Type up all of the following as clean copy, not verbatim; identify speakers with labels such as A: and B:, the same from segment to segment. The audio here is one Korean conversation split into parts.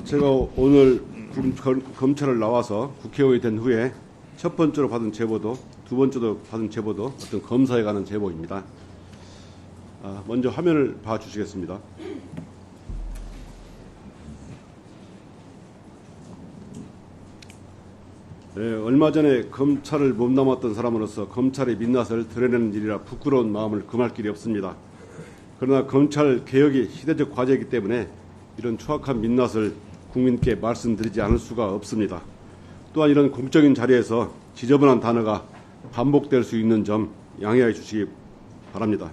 A: 제가 오늘 검찰을 나와서 국회의원이 된 후에 첫 번째로 받은 제보도 두 번째로 받은 제보도 어떤 검사에 관한 제보입니다. 먼저 화면을 봐주시겠습니다. 네, 얼마 전에 검찰을 몸담았던 사람으로서 검찰의 민낯을 드러내는 일이라 부끄러운 마음을 금할 길이 없습니다. 그러나 검찰 개혁이 시대적 과제이기 때문에 이런 추악한 민낯을 국민께 말씀드리지 않을 수가 없습니다. 또한 이런 공적인 자리에서 지저분한 단어가 반복될 수 있는 점 양해해 주시기 바랍니다.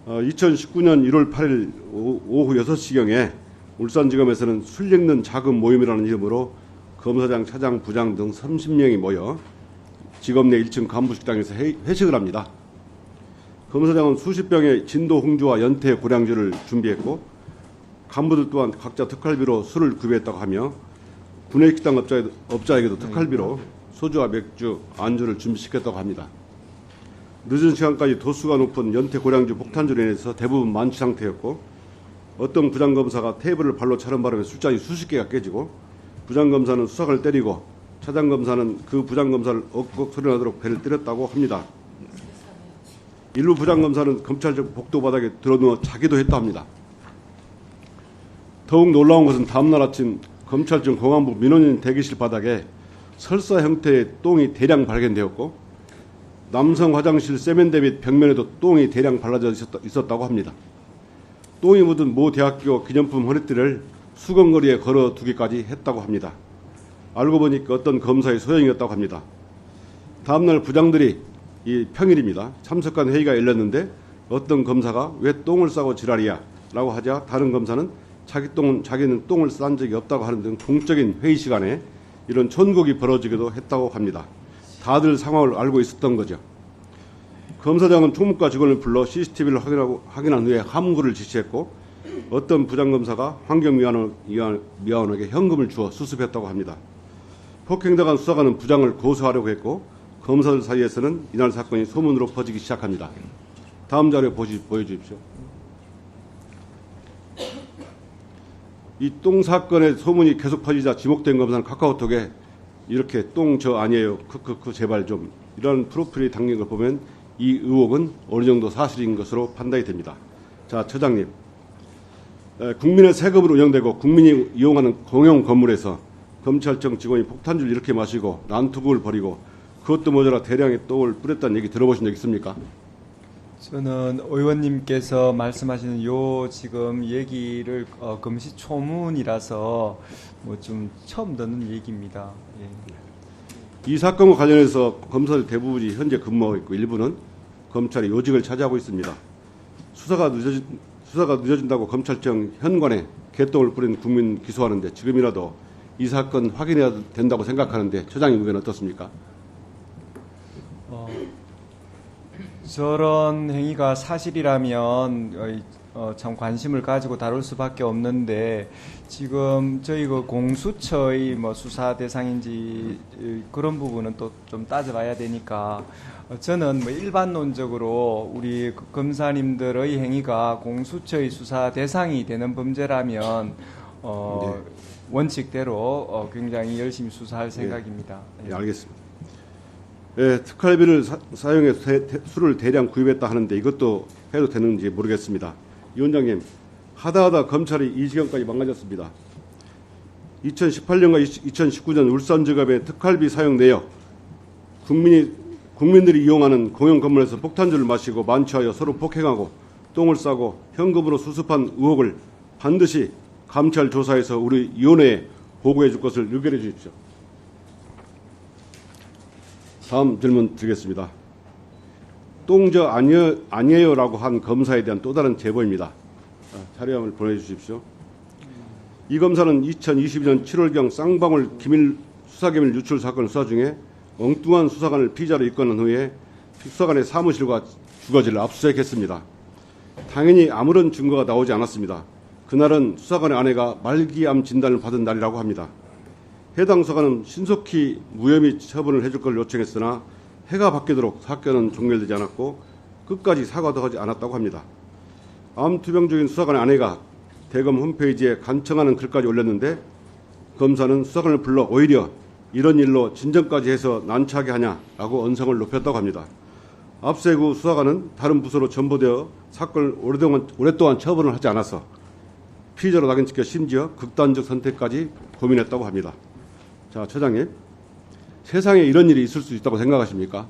A: 2019년 1월 8일 오후 6시경에 울산지검에서는 술 읽는 작은 모임이라는 이름으로 검사장, 차장, 부장 등 30명이 모여 지검 내 1층 간부식당에서 회식을 합니다. 검사장은 수십 병의 진도 홍주와 연태 고량주를 준비했고 간부들 또한 각자 특활비로 술을 구비했다고 하며 구내식당 업자에게도 특활비로 소주와 맥주, 안주를 준비시켰다고 합니다. 늦은 시간까지 도수가 높은 연태 고량주 폭탄주로 인해서 대부분 만취 상태였고 어떤 부장검사가 테이블을 발로 차는 바람에 술잔이 수십 개가 깨지고 부장검사는 수사관을 때리고 차장검사는 그 부장검사를 억억 소리나도록 배를 때렸다고 합니다. 일부 부장검사는 검찰적 복도 바닥에 드러누워 자기도 했다 합니다. 더욱 놀라운 것은 다음날 아침 검찰청 공안부 민원인 대기실 바닥에 설사 형태의 똥이 대량 발견되었고 남성 화장실 세면대 및 벽면에도 똥이 대량 발라져 있었다고 합니다. 똥이 묻은 모 대학교 기념품 허리띠를 수건거리에 걸어두기까지 했다고 합니다. 알고 보니까 어떤 검사의 소형이었다고 합니다. 다음날 부장들이 이 평일입니다. 참석한 회의가 열렸는데 어떤 검사가 왜 똥을 싸고 지랄이야 라고 하자 다른 검사는 자기는 똥을 싼 적이 없다고 하는 등 공적인 회의 시간에 이런 천국이 벌어지기도 했다고 합니다. 다들 상황을 알고 있었던 거죠. 검사장은 총무과 직원을 불러 CCTV를 확인한 후에 함구를 지시했고 어떤 부장검사가 환경미화원에게 현금을 주어 수습했다고 합니다. 폭행당한 수사관은 부장을 고소하려고 했고 검사들 사이에서는 이날 사건이 소문으로 퍼지기 시작합니다. 다음 자료 보여주십시오. 이 똥 사건의 소문이 계속 퍼지자 지목된 검사는 카카오톡에 이렇게 똥 저 아니에요. 크크크 제발 좀 이런 프로필이 담긴 걸 보면 이 의혹은 어느 정도 사실인 것으로 판단이 됩니다. 자, 처장님. 국민의 세금으로 운영되고 국민이 이용하는 공용 건물에서 검찰청 직원이 폭탄주를 이렇게 마시고 난투극을 벌이고 그것도 모자라 대량의 똥을 뿌렸다는 얘기 들어보신 적 있습니까?
B: 저는 의원님께서 말씀하시는 요 지금 얘기를 금시초문이라서 뭐 좀 처음 듣는 얘기입니다. 예.
A: 이 사건과 관련해서 검사들 대부분이 현재 근무하고 있고 일부는 검찰이 요직을 차지하고 있습니다. 수사가 늦어진다고 검찰청 현관에 개똥을 뿌린 국민 기소하는데 지금이라도 이 사건 확인해야 된다고 생각하는데 처장님 의견은 어떻습니까?
B: 저런 행위가 사실이라면 참 관심을 가지고 다룰 수밖에 없는데 지금 저희 그 공수처의 뭐 수사 대상인지 그런 부분은 또 좀 따져봐야 되니까 저는 뭐 일반론적으로 우리 검사님들의 행위가 공수처의 수사 대상이 되는 범죄라면
A: 네.
B: 원칙대로 굉장히 열심히 수사할 생각입니다.
A: 네, 알겠습니다. 예, 특활비를 사용해서 술을 대량 구입했다 하는데 이것도 해도 되는지 모르겠습니다. 이 원장님, 하다하다 검찰이 이 지경까지 망가졌습니다. 2018년과 2019년 울산지검의 특활비 사용 내역, 국민들이 이용하는 공용 건물에서 폭탄주를 마시고 만취하여 서로 폭행하고 똥을 싸고 현금으로 수습한 의혹을 반드시 감찰 조사해서 우리 위원회에 보고해 줄 것을 의결해 주십시오. 다음 질문 드리겠습니다. 똥저 아니에요라고 한 검사에 대한 또 다른 제보입니다. 자료함을 보내주십시오. 이 검사는 2022년 7월경 쌍방울 수사기밀 유출 사건 수사 중에 엉뚱한 수사관을 피의자로 입건한 후에 수사관의 사무실과 주거지를 압수수색했습니다. 당연히 아무런 증거가 나오지 않았습니다. 그날은 수사관의 아내가 말기암 진단을 받은 날이라고 합니다. 해당 수사관은 신속히 무혐의 처분을 해줄 걸 요청했으나 해가 바뀌도록 사건은 종결되지 않았고 끝까지 사과도 하지 않았다고 합니다. 암투병 중인 수사관의 아내가 대검 홈페이지에 간청하는 글까지 올렸는데 검사는 수사관을 불러 오히려 이런 일로 진정까지 해서 난처하게 하냐라고 언성을 높였다고 합니다. 압수해구 수사관은 다른 부서로 전보되어 사건을 오랫동안 처분을 하지 않아서 피의자로 낙인찍혀 심지어 극단적 선택까지 고민했다고 합니다. 자, 처장님, 세상에 이런 일이 있을 수 있다고 생각하십니까?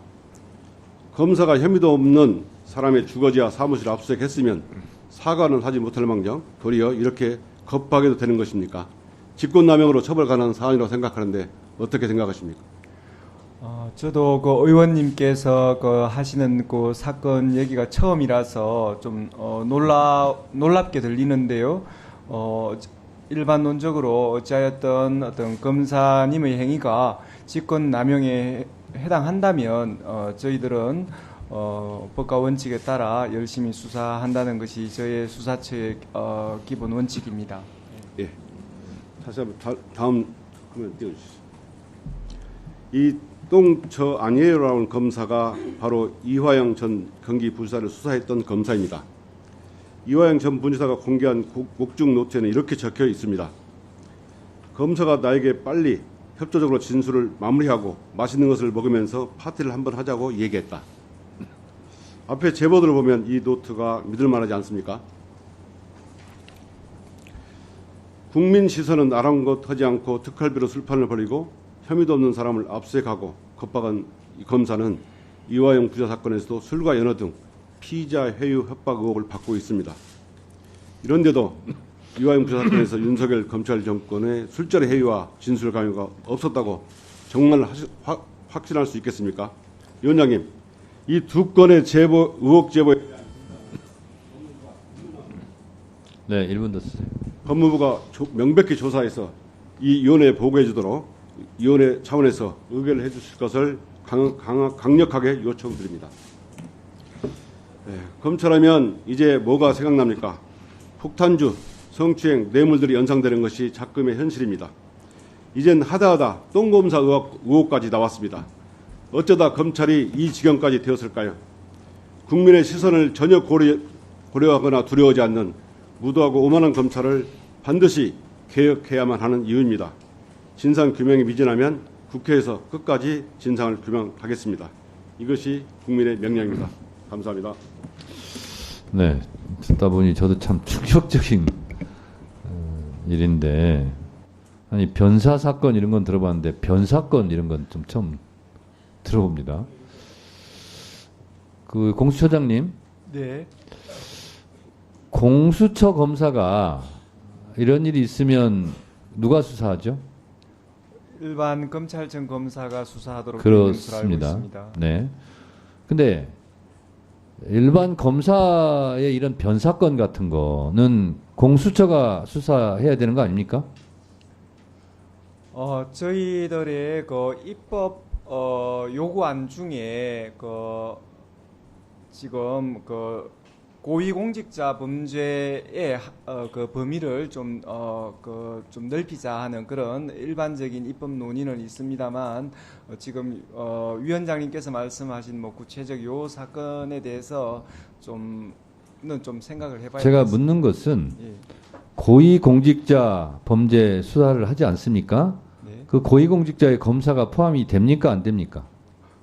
A: 검사가 혐의도 없는 사람의 주거지와 사무실을 압수수색했으면 사과는 하지 못할망정 도리어 이렇게 겁하게도 되는 것입니까? 직권남용으로 처벌 가능한 사안이라고 생각하는데 어떻게 생각하십니까?
B: 저도 그 의원님께서 그 하시는 그 사건 얘기가 처음이라서 좀 놀랍게 들리는데요. 일반론적으로 어찌하였던 어떤 검사님의 행위가 직권남용에 해당한다면 저희들은 법과 원칙에 따라 열심히 수사한다는 것이 저의 수사처의 기본 원칙입니다.
A: 예. 다시 한번 다음 화면 띄워주시죠. 이 똥저 아니에요라는 검사가 바로 이화영 전 경기부지사를 수사했던 검사입니다. 이화영 전 부지사가 공개한 목중 노트에는 이렇게 적혀 있습니다. 검사가 나에게 빨리 협조적으로 진술을 마무리하고 맛있는 것을 먹으면서 파티를 한번 하자고 얘기했다. 앞에 제보들을 보면 이 노트가 믿을만하지 않습니까? 국민 시선은 아랑곳하지 않고 특활비로 술판을 벌이고 혐의도 없는 사람을 압수해가고 겁박한 이 검사는 이화영 부자 사건에서도 술과 연어 등 피의자 회유 협박 의혹을 받고 있습니다. 이런데도 이화영 부자 사건에서 윤석열 검찰 정권의 술자리 회유와 진술 강요가 없었다고 정말 확신할 수 있겠습니까? 위원장님, 이 두 건의 제보 의혹 제보에
C: 네, 1분 더 쓰세요.
A: 법무부가 명백히 조사해서 이 위원회에 보고해 주도록 위원회 차원에서 의결을 해 주실 것을 강력하게 요청드립니다. 네, 검찰하면 이제 뭐가 생각납니까? 폭탄주, 성추행, 뇌물들이 연상되는 것이 작금의 현실입니다. 이젠 하다하다 똥검사 의혹까지 나왔습니다. 어쩌다 검찰이 이 지경까지 되었을까요? 국민의 시선을 전혀 고려하거나 두려워하지 않는 무도하고 오만한 검찰을 반드시 개혁해야만 하는 이유입니다. 진상규명이 미진하면 국회에서 끝까지 진상을 규명하겠습니다. 이것이 국민의 명령입니다. 감사합니다.
C: 네, 듣다 보니 저도 참 충격적인 일인데, 아니 변사 사건 이런 건 들어봤는데 변사건 이런 건 좀 처음 들어봅니다. 그 공수처장님,
B: 네.
C: 공수처 검사가 이런 일이 있으면 누가 수사하죠?
B: 일반 검찰청 검사가 수사하도록 된 것으로 알고
C: 그렇습니다.
B: 있습니다.
C: 네. 근데 일반 검사의 이런 변사건 같은 거는 공수처가 수사해야 되는 거 아닙니까?
B: 저희들의 그 입법 요구안 중에 그 지금 그 고위공직자 범죄의 그 범위를 좀 넓히자 하는 그런 일반적인 입법 논의는 있습니다만 지금 위원장님께서 말씀하신 뭐 구체적 요 사건에 대해서 좀 생각을 해봐야
C: 제가
B: 되겠습니다.
C: 묻는 것은
B: 예.
C: 고위공직자 범죄 수사를 하지 않습니까?
B: 네.
C: 그 고위공직자의 검사가 포함이 됩니까? 안 됩니까?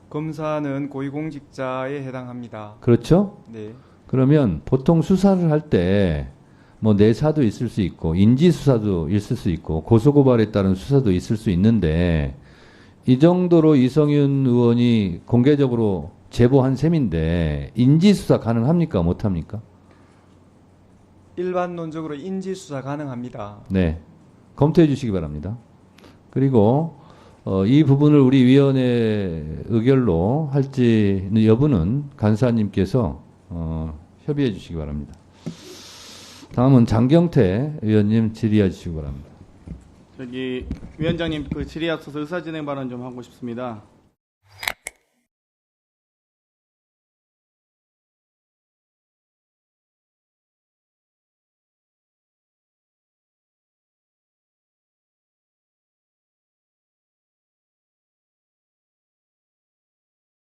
B: 검사는 고위공직자에 해당합니다.
C: 그렇죠?
B: 네.
C: 그러면 보통 수사를 할 때 뭐 내사도 있을 수 있고 인지수사도 있을 수 있고 고소고발에 따른 수사도 있을 수 있는데 이 정도로 이성윤 의원이 공개적으로 제보한 셈인데 인지수사 가능합니까? 못합니까?
B: 일반론적으로 인지수사 가능합니다.
C: 네. 검토해 주시기 바랍니다. 그리고 이 부분을 우리 위원회 의결로 할지 여부는 간사님께서 협의해 주시기 바랍니다. 다음은 장경태 의원님 질의해 주시기 바랍니다.
D: 위원장님 그 질의에 앞서서 의사진행 발언 좀 하고 싶습니다.